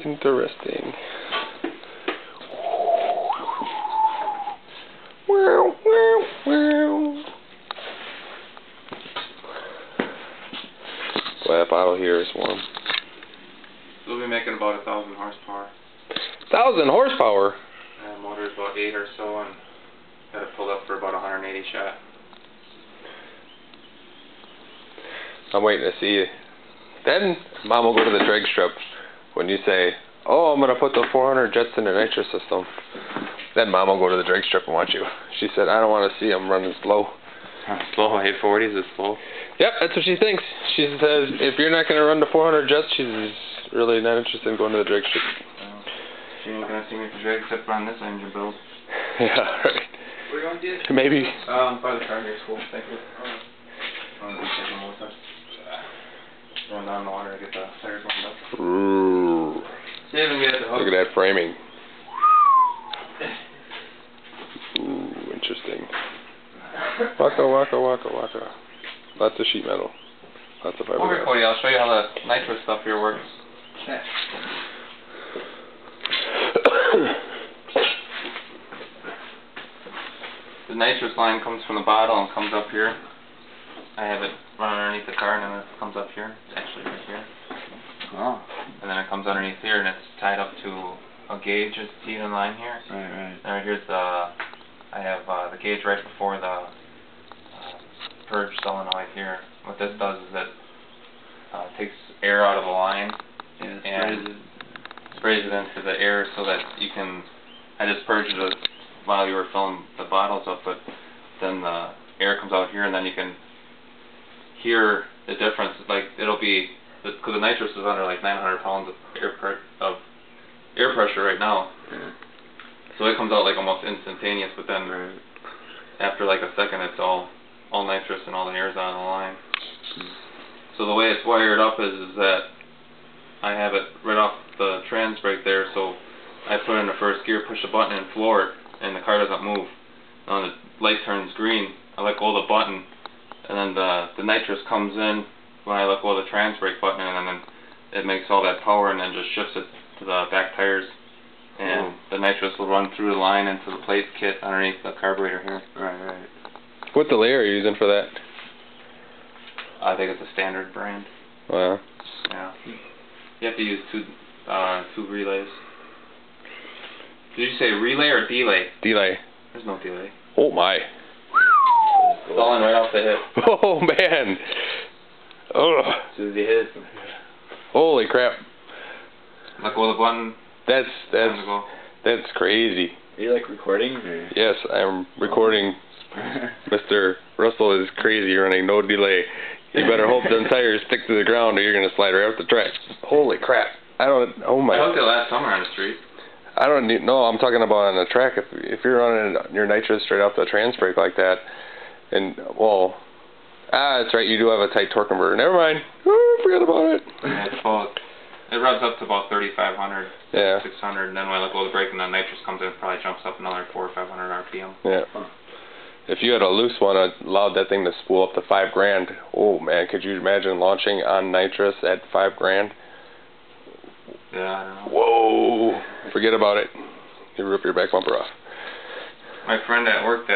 Interesting. Wow, wow, wow. Boy, that bottle here is warm. We'll be making about 1,000 horsepower. 1,000 horsepower? Motor's about 8 or so, and got it pulled up for about 180 shot. I'm waiting to see. Then Mom will go to the drag strip when you say, "Oh, I'm gonna put the 400 jets in the nitrous system." Then Mom will go to the drag strip and watch you. She said, "I don't want to see them running slow." Slow? 840s is slow? Yep, that's what she thinks. She says if you're not gonna run the 400 jets, she's really not interested in going to the drag strip. She ain't gonna see me for drag except on this engine build. Yeah, right. Where are you going, dude? Maybe. By the car here, school. Thank you. Run down the water to get the tires warmed up. Ooh. See if we can get the hook. Look at that framing. Ooh, interesting. Waka, waka, waka, waka. Lots of sheet metal. Lots of fiberglass. Over, Cody, I'll show you how the nitrous stuff here works. Okay. The nitrous line comes from the bottle and comes up here. I have it run underneath the car, and then it comes up here. It's actually right here. Oh. And then it comes underneath here, and it's tied up to a gauge that's teed in line here. Right. And right here's the, I have the gauge right before the purge solenoid here. What this does is it takes air out of the line and sprays it into the air so that you can, I just purged it while you were filling the bottles up, but then the air comes out here and then you can hear the difference. Like it'll be, because the nitrous is under like 900 pounds of air pressure right now. Yeah. So it comes out like almost instantaneous, but then after like a second it's all nitrous and all the air's out of the line. So the way it's wired up is that I have it right off the trans brake there, so I put it in the first gear, push the button and floor it, and the car doesn't move. And when the light turns green, I let go of the button, and then the nitrous comes in when I let go of the trans brake button, and then it makes all that power and then just shifts it to the back tires. And the nitrous will run through the line into the plate kit underneath the carburetor here. Right. What delay are you using for that? I think it's a standard brand. Wow. Yeah. You have to use two relays. Did you say relay or delay? Delay. There's no delay. Oh my. It's all in right off the hip. Oh man. Ugh. As soon as you hit. Holy crap. Let go of the button. That's crazy. Are you like recording? Or? Yes, I'm recording. Mr. Russell is crazy running no delay. You better hope them tires stick to the ground or you're going to slide right off the track. Holy crap. Oh my. I hooked it last summer on the street. I don't need, no, I'm talking about on the track. If you're running your nitrous straight off the trans brake like that, and, well, that's right, you do have a tight torque converter. Never mind. Forget about it. Yeah, it revs up to about 3,500, yeah. 600, and then when I let go of the brake and the nitrous comes in, it probably jumps up another 400 or 500 RPM. Yeah. If you had a loose one, it allowed that thing to spool up to $5,000. Oh man, could you imagine launching on nitrous at $5,000? Yeah, I don't know. Whoa! Forget about it. You rip your back bumper off. My friend at work,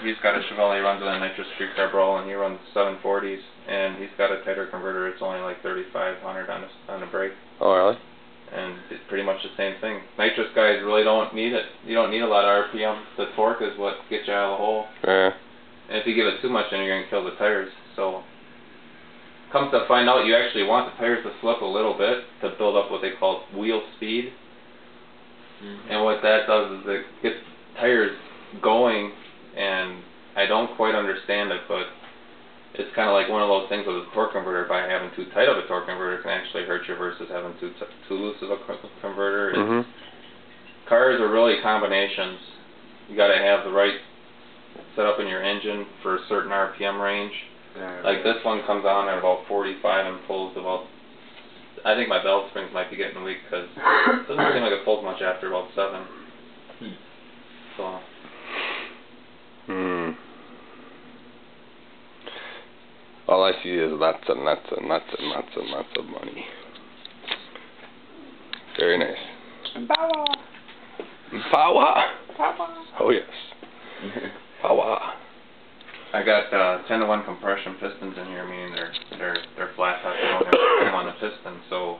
he's got a Chevrolet, he runs on a nitrous streetcar brawl, and he runs 740s, and he's got a tighter converter. It's only like 3,500 on the brake. Oh really? And it's pretty much the same thing. Nitrous guys really don't need it. You don't need a lot of RPM. The torque is what gets you out of the hole. Yeah. And if you give it too much, then you're going to kill the tires. So, comes to find out, you actually want the tires to slip a little bit to build up what they call wheel speed. And what that does is it gets tires going, and I don't quite understand it, but it's kind of like one of those things with a torque converter. By having too tight of a torque converter, it can actually hurt you versus having too loose of a converter. Cars are really combinations. You got to have the right setup in your engine for a certain RPM range. Like this one comes on at about 45 and pulls about, I think my valve springs might be getting weak because it doesn't seem like it pulls much after about 7. So. All I see is lots and lots and lots and lots and lots of money. Very nice. Power. Power. Power. Oh yes. Power. I got 10-to-1 compression pistons in here, meaning they're flat top. They don't have to come on the piston, so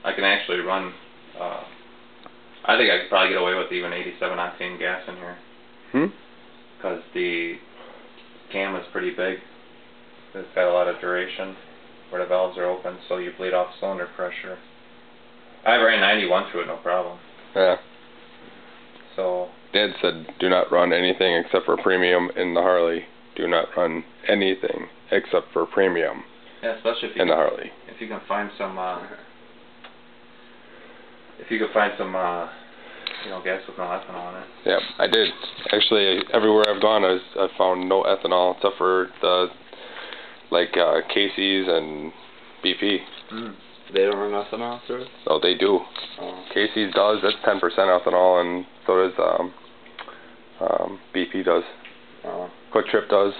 I can actually run. I think I could probably get away with even 87 octane gas in here. Because the cam is pretty big. It's got a lot of duration where the valves are open, so you bleed off cylinder pressure. I ran 91 through it, no problem. Yeah. So Dad said, do not run anything except for premium in the Harley. Do not run anything except for premium yeah, especially if you in the Harley. If you can find some, you know, gas with no ethanol in it. Yep, I did. Actually, everywhere I've gone, I found no ethanol except for the Casey's and BP. They don't run ethanol through it? Oh, they do. Oh. Casey's does. That's 10% ethanol, and so does BP does. Oh. Quick Trip does.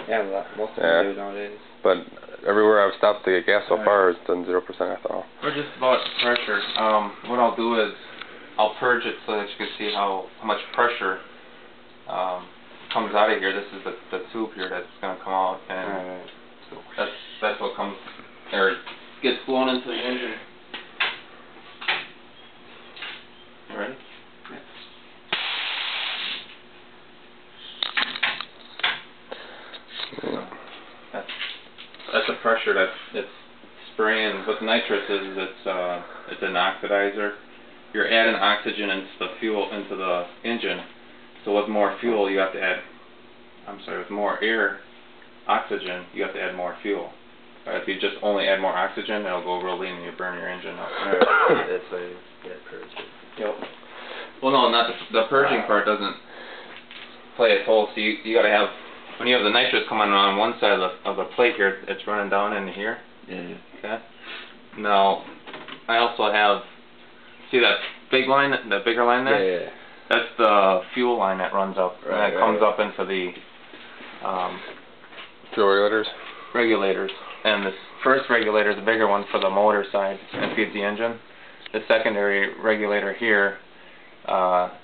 Yeah, most of them do nowadays. But everywhere I've stopped to get gas so far, it's done 0% ethanol. We're just about pressure. What I'll do is I'll purge it so that you can see how much pressure comes out of here. This is the tube here that's going to come out, and that's what comes or gets blown into the engine. You ready? That's the pressure that it's spraying. What nitrous is it's an oxidizer. You're adding oxygen into the fuel into the engine. So with more fuel, you have to add. With more air, oxygen, you have to add more fuel. If you just only add more oxygen, it'll go real lean and you burn your engine up. That's why you get purged. Yep. Well, no, not the purging part doesn't play a toll. So you got to have. When you have the nitrous coming on one side of the plate here, it's running down into here. Yeah. Okay. Now, I also have, see that big line, that bigger line there? Yeah. That's the fuel line that runs up. Right, and it comes up into the Fuel regulators. And this first regulator is the bigger one for the motor side and feeds the engine. The secondary regulator here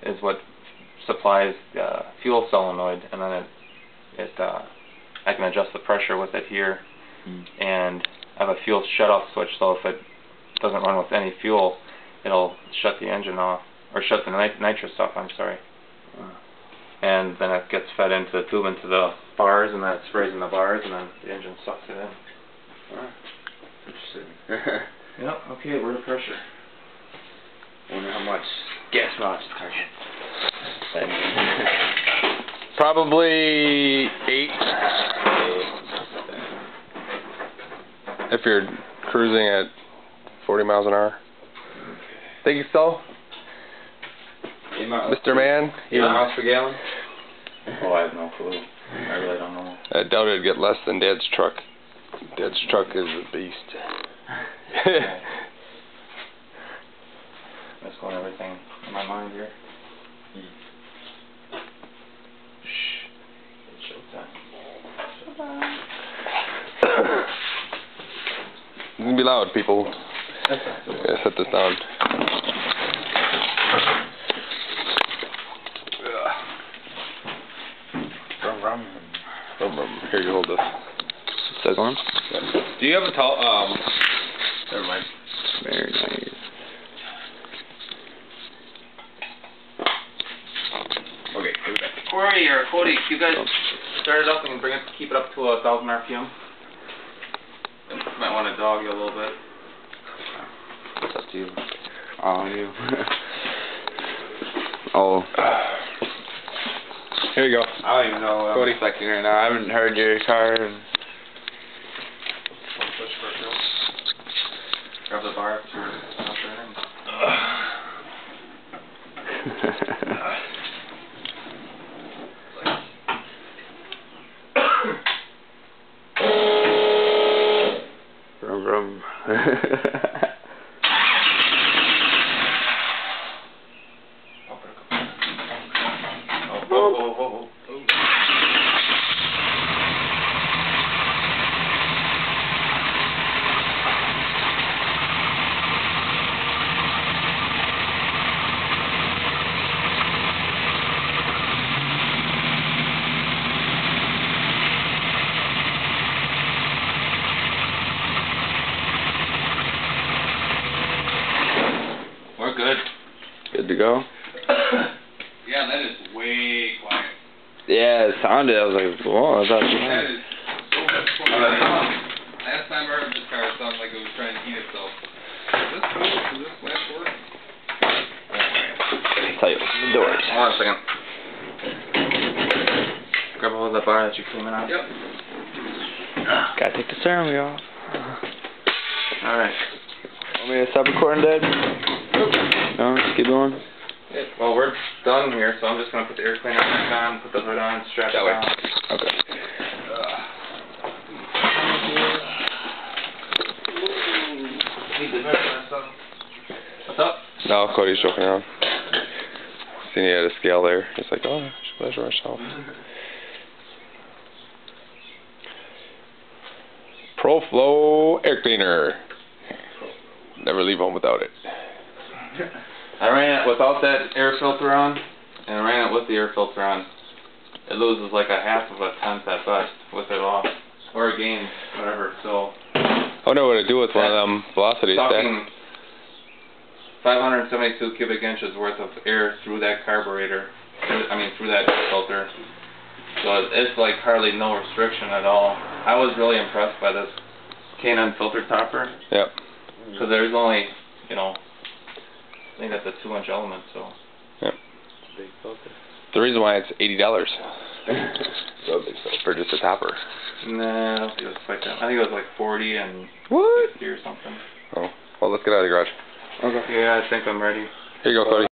is what supplies the fuel solenoid, and then I can adjust the pressure with it here, and I have a fuel shut-off switch, so if it doesn't run with any fuel, it'll shut the engine off, or shut the nitrous off, I'm sorry. And then it gets fed into the tube, into the bars, and then it sprays in the bars, and then the engine sucks it in. Interesting. Yep, okay, we're at pressure. Wonder how much gas mileage the car gets. Probably 8. If you're cruising at 40 miles an hour. Think so? Mr. Man? 8 miles per gallon? Oh, I have no clue. I really don't know. I doubt it'd get less than Dad's truck. Dad's truck is a beast. Let's go on everything in my mind here. Shh. It's showtime. It's gonna be loud, people. Yeah, set this down. Here, you hold this. Second one? Yeah. Do you have a towel? Never mind. Very nice. Okay, give it back. Corey or Cody, you guys start it up and keep it up to 1,000 RPM. Might want to dog you a little bit. It's up to you. Oh, you. Oh. Here you go. I don't even know what I'm expecting right now. I haven't heard your car. And Push for it, Joe. Grab the bar up to your top Vroom vroom. Good to go? Yeah, that is way quiet. Yeah, it sounded. I was like, whoa, I thought That is so much quiet. Last time I heard this car, it sounded like it was trying to heat itself. Is this cool? Does this flash work? I'll tell you, open the doors. Hold on a second. Grab a hold of that bar that you came in on. Yep. Gotta take the steering wheel off. Alright. Want me to stop recording, Dad? No, just keep going. Well, we're done here, so I'm just going to put the air cleaner back on, put the hood on, strap it down. Okay. What's up? No, Cody's joking around. Seen he had a scale there. He's like, oh, I should measure myself. Pro Flow air cleaner. Never leave home without it. I ran it without that air filter on, and I ran it with the air filter on. It loses like a half of a tenth at best with it off, or a gain, whatever. So I wonder what to do with one of them velocity stats. sucking 572 cubic inches worth of air through that carburetor. I mean, through that air filter. So it's like hardly no restriction at all. I was really impressed by this K&N filter topper. Yep. Because there's only, you know, I think that's a 2-inch element, so. Yep. Big filter. The reason why it's $80 for just a topper. Nah, I don't think it was quite that. I think it was like 40 and What? 50 or something. Oh, well, let's get out of the garage. Okay. Yeah, I think I'm ready. Here you go, Cody.